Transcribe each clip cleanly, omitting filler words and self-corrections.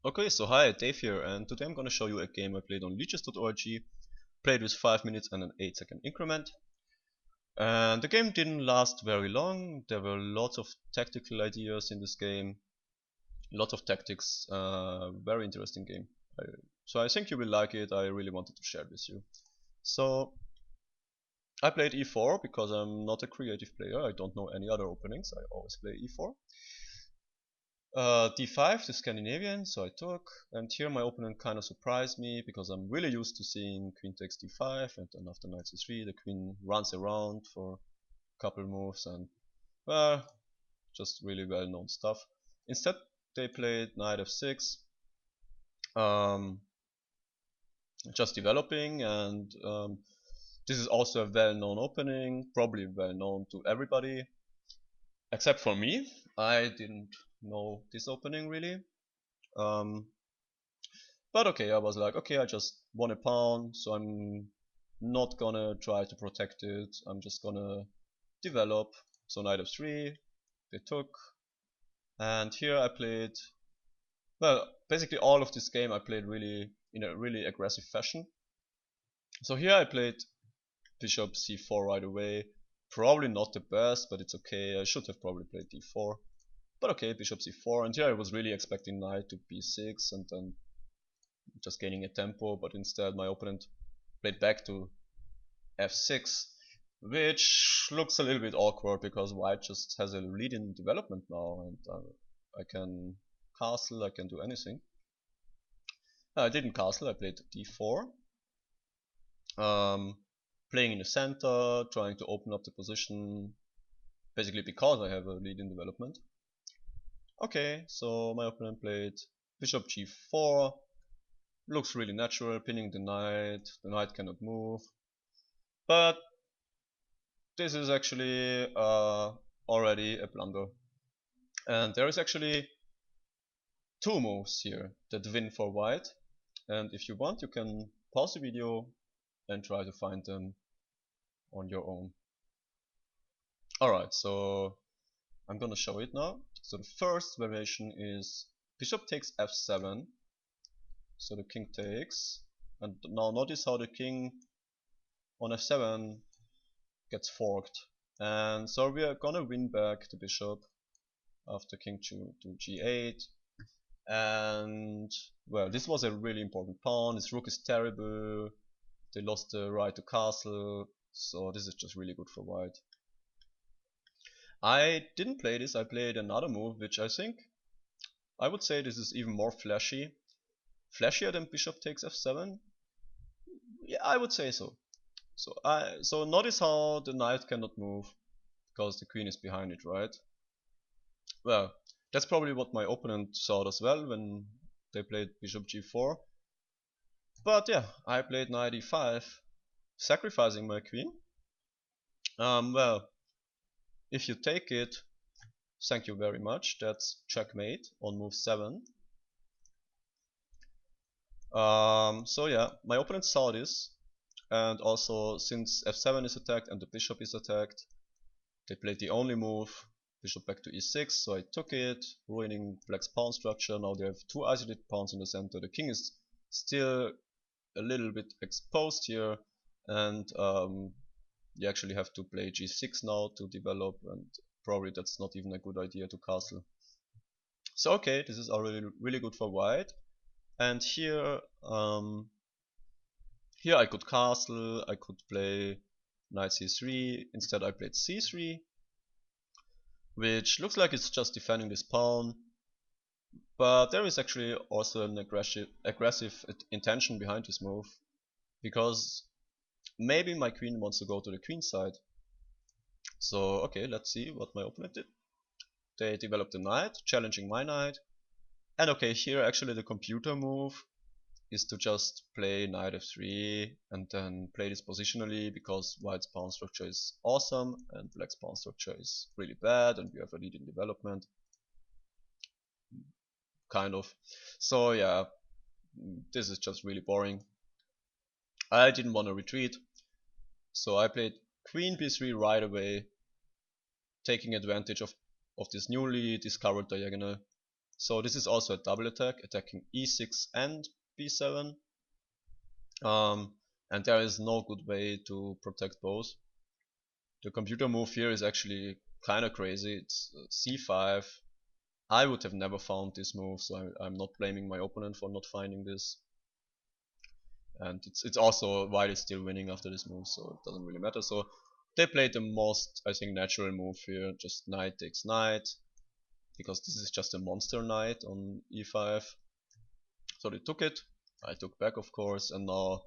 Okay, so hi, Dave here, and today I'm gonna show you a game I played on leeches.org, played with 5 minutes and an 8-second increment. And the game didn't last very long. There were lots of tactical ideas in this game, lots of tactics, very interesting game. So I think you will like it. I really wanted to share it with you. So I played e4 because I'm not a creative player. I don't know any other openings. I always play e4. D5, the Scandinavian, so I took, and here my opponent kind of surprised me because I'm really used to seeing queen takes d5, and then after knight c3 the queen runs around for a couple moves, and well, just really well known stuff. Instead they played knight f6, um, just developing, and this is also a well known opening, probably well known to everybody, except for me. I didn't know this opening really. Um, But okay, I was like, okay, I just won a pawn, so I'm not gonna try to protect it. I'm just gonna develop. So knight f3, they took, and here I played. Well, basically all of this game I played really in a really aggressive fashion. So here I played bishop c4 right away. Probably not the best, but it's okay. I should have probably played d4. But okay, bishop c4, and here I was really expecting knight to b6 and then just gaining a tempo, but instead my opponent played back to f6, which looks a little bit awkward because white just has a lead in development now, and I can castle, I can do anything. I didn't castle, I played d4, um, playing in the center, trying to open up the position, basically because I have a lead in development. Okay, so my opponent played bishop g4, looks really natural, pinning the knight cannot move, but this is actually already a blunder. And there is actually two moves here that win for white. And if you want, you can pause the video and try to find them on your own. Alright, so I'm gonna show it now. So the first variation is bishop takes f7. So the king takes. And now notice how the king on f7 gets forked. And so we are gonna win back the bishop after king to g8. And well, this was a really important pawn. This rook is terrible. They lost the right to castle, so this is just really good for white. I didn't play this. I played another move, which I think I would say this is even more flashy, flashier than bishop takes f7. Yeah, I would say so. So notice how the knight cannot move because the queen is behind it, right? Well, that's probably what my opponent thought as well when they played bishop g4. But yeah, I played knight e5, sacrificing my queen. Well, if you take it, thank you very much. That's checkmate on move 7. So yeah, my opponent saw this, and also since f7 is attacked and the bishop is attacked, they played the only move, bishop back to e6, so I took it, ruining black's pawn structure. Now they have two isolated pawns in the center. The king is still a little bit exposed here, and you actually have to play g6 now to develop, and probably that's not even a good idea to castle. So okay, this is already really good for white. And here I could castle, I could play knight c3. Instead I played c3, which looks like it's just defending this pawn. But there is actually also an aggressive intention behind this move, because maybe my queen wants to go to the queen side. So okay, let's see what my opponent did. They developed a knight, challenging my knight. And okay, here actually the computer move is to just play knight f3 and then play this positionally, because white's pawn structure is awesome and black's pawn structure is really bad and we have a lead in development, kind of. So yeah, this is just really boring. I didn't want to retreat, so I played queen b3 right away, taking advantage of this newly discovered diagonal. So this is also a double attack, attacking e6 and b7. And there is no good way to protect both. The computer move here is actually kind of crazy. It's c5. I would have never found this move, so I'm not blaming my opponent for not finding this. And it's also White is still winning after this move, so it doesn't really matter. So they played the most, I think, natural move here, just knight takes knight, because this is just a monster knight on e5. So they took it, I took back of course, and now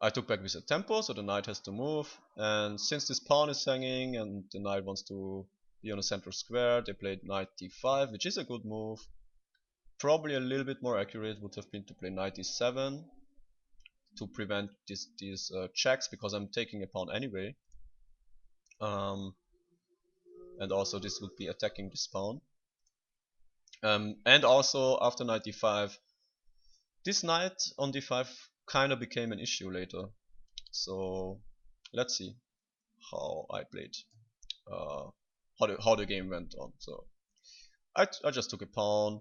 I took back with a tempo, so the knight has to move, and since this pawn is hanging and the knight wants to be on a central square, they played knight d5, which is a good move. Probably a little bit more accurate would have been to play knight d7 to prevent these checks, because I'm taking a pawn anyway. And also this would be attacking this pawn. And also after knight d5, this knight on d5 kind of became an issue later. So let's see how I played, how the game went on. So I just took a pawn,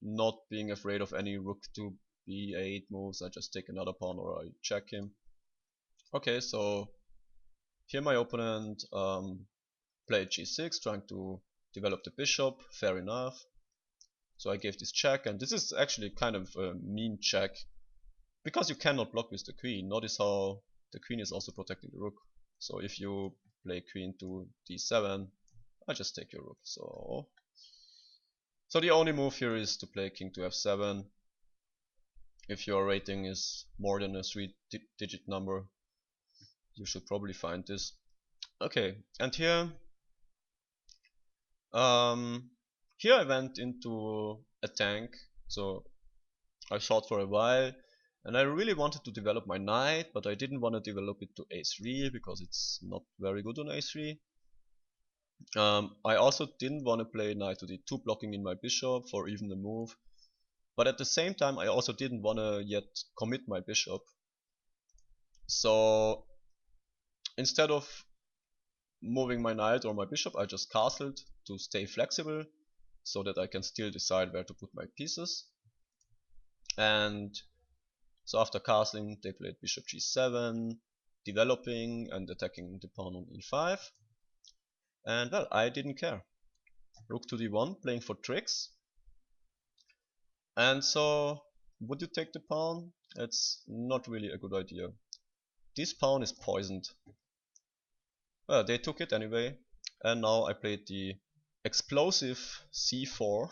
not being afraid of any rook to b8 moves. I just take another pawn or I check him. Okay, so here my opponent played g6, trying to develop the bishop. Fair enough. So I gave this check, and this is actually kind of a mean check, because you cannot block with the queen. Notice how the queen is also protecting the rook. So if you play queen to d7, I just take your rook. So the only move here is to play king to f7. If your rating is more than a 3-digit number, you should probably find this. Okay, and here I went into a tank. So I thought for a while, and I really wanted to develop my knight, but I didn't want to develop it to a3 because it's not very good on a3. I also didn't want to play knight to d2, blocking in my bishop for even the move. But at the same time, I also didn't want to yet commit my bishop. So instead of moving my knight or my bishop, I just castled to stay flexible, so that I can still decide where to put my pieces. And so after castling, they played bishop g7, developing and attacking the pawn on e5. And well, I didn't care. Rook to d1, playing for tricks. And so, would you take the pawn? It's not really a good idea. This pawn is poisoned. Well, they took it anyway. And now I played the explosive c4.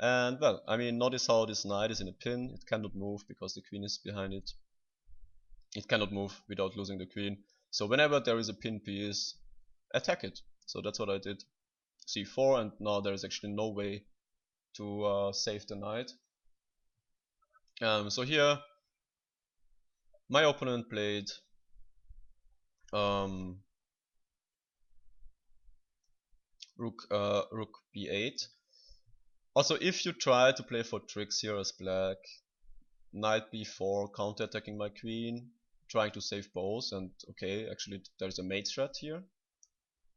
And well, I mean, notice how this knight is in a pin. It cannot move because the queen is behind it. It cannot move without losing the queen. So whenever there is a pin piece, attack it. So that's what I did. c4, and now there is actually no way to save the knight. So here my opponent played rook b8. Also, if you try to play for tricks here as black, knight b4, counter-attacking my queen, trying to save both, and okay, actually there's a mate threat here,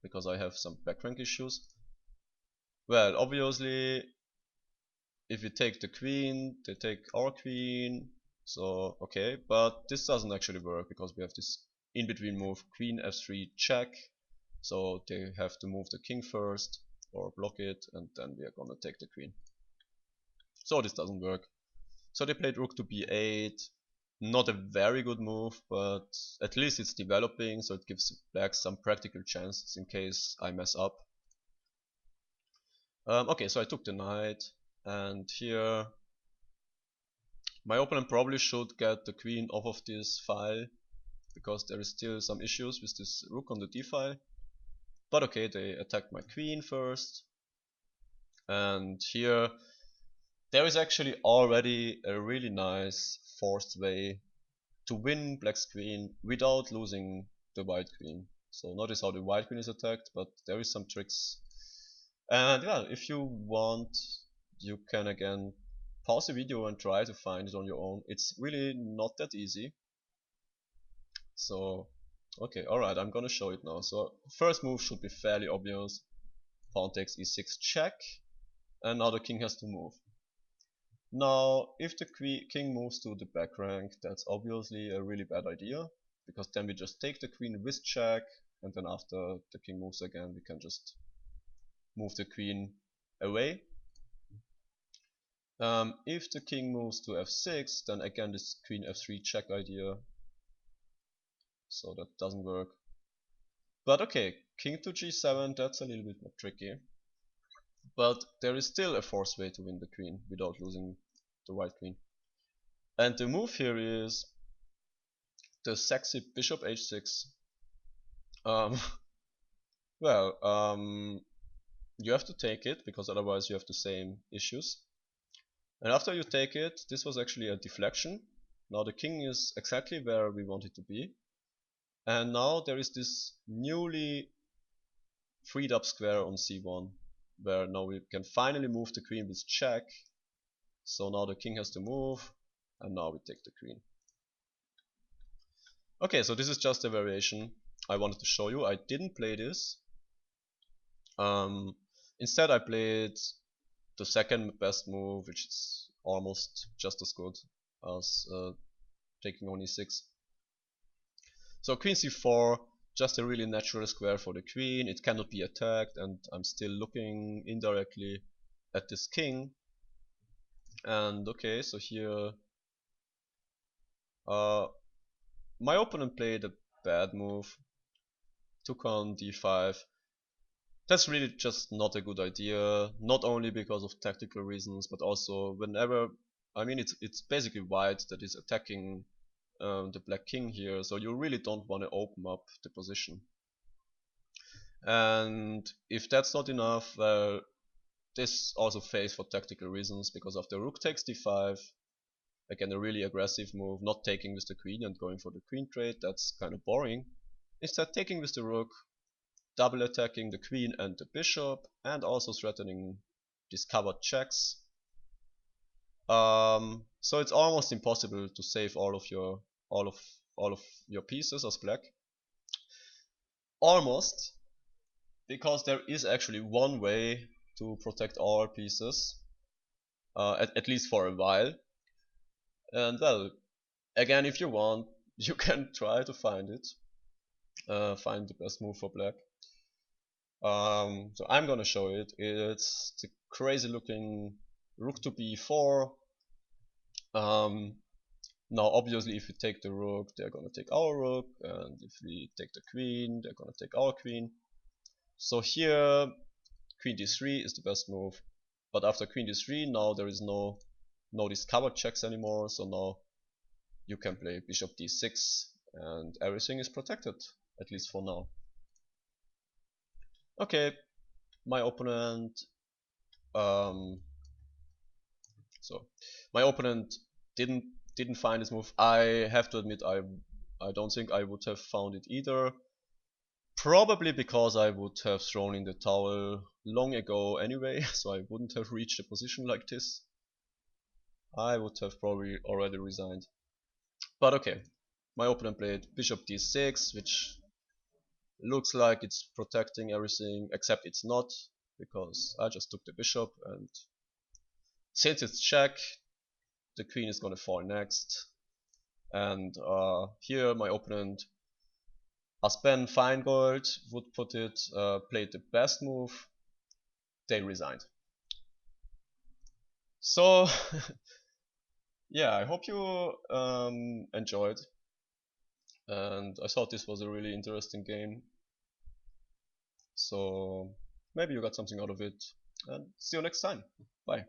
because I have some back rank issues. Well, obviously, if we take the queen, they take our queen, so okay, but this doesn't actually work, because we have this in-between move, queen f3 check, so they have to move the king first, or block it, and then we are gonna take the queen. So this doesn't work. So they played rook to b8, not a very good move, but at least it's developing, so it gives black some practical chances in case I mess up. Okay, so I took the knight, and here my opponent probably should get the queen off of this file, because there is still some issues with this rook on the d file. But okay, they attacked my queen first, and here there is actually already a really nice forced way to win black's queen without losing the white queen. So notice how the white queen is attacked, but there is some tricks. And yeah, if you want, you can again pause the video and try to find it on your own. It's really not that easy. So okay, alright, I'm gonna show it now. So first move should be fairly obvious. pawn takes e6 check, and now the king has to move. Now, if the king moves to the back rank, that's obviously a really bad idea, because then we just take the queen with check, and then after the king moves again, we can just move the queen away. If the king moves to f6, then again this queen f3 check idea, so that doesn't work. But okay, king to g7, that's a little bit more tricky. But there is still a forced way to win the queen without losing the white queen. And the move here is the sexy bishop h6. Um, well, you have to take it, because otherwise you have the same issues. And after you take it, this was actually a deflection. Now the king is exactly where we want it to be. And now there is this newly freed up square on c1, where now we can finally move the queen with check. So now the king has to move, and now we take the queen. Okay, so this is just a variation I wanted to show you. I didn't play this. Instead I played the second best move, which is almost just as good as taking on e6. So queen c4, just a really natural square for the queen. It cannot be attacked, and I'm still looking indirectly at this king. And okay, so here my opponent played a bad move, took on d5. That's really just not a good idea, not only because of tactical reasons, but also whenever, I mean, it's basically white that is attacking the black king here, so you really don't want to open up the position. And if that's not enough, well, this also fails for tactical reasons, because after rook takes d5, again a really aggressive move, not taking with the queen and going for the queen trade, that's kind of boring. Instead, taking with the rook, double attacking the queen and the bishop, and also threatening discovered checks. So it's almost impossible to save all of your pieces as black. Almost, because there is actually one way to protect all pieces, at least for a while. And well, again, if you want, you can try to find it, find the best move for black. So I'm gonna show it. It's the crazy looking rook to b4. Now obviously if we take the rook, they're gonna take our rook, and if we take the queen, they're gonna take our queen. So here queen d3 is the best move, but after queen d3 now there is no discovered checks anymore, so now you can play bishop d6 and everything is protected, at least for now. Okay, my opponent my opponent didn't find this move. I have to admit, I don't think I would have found it either. Probably because I would have thrown in the towel long ago anyway, so I wouldn't have reached a position like this. I would have probably already resigned. But okay, my opponent played bishop d6, which looks like it's protecting everything, except it's not, because I just took the bishop, and since it's check, the queen is gonna fall next. And here my opponent, as Ben Feingold would put it, played the best move. They resigned. So yeah, I hope you enjoyed, and I thought this was a really interesting game. So maybe you got something out of it, and see you next time. Bye.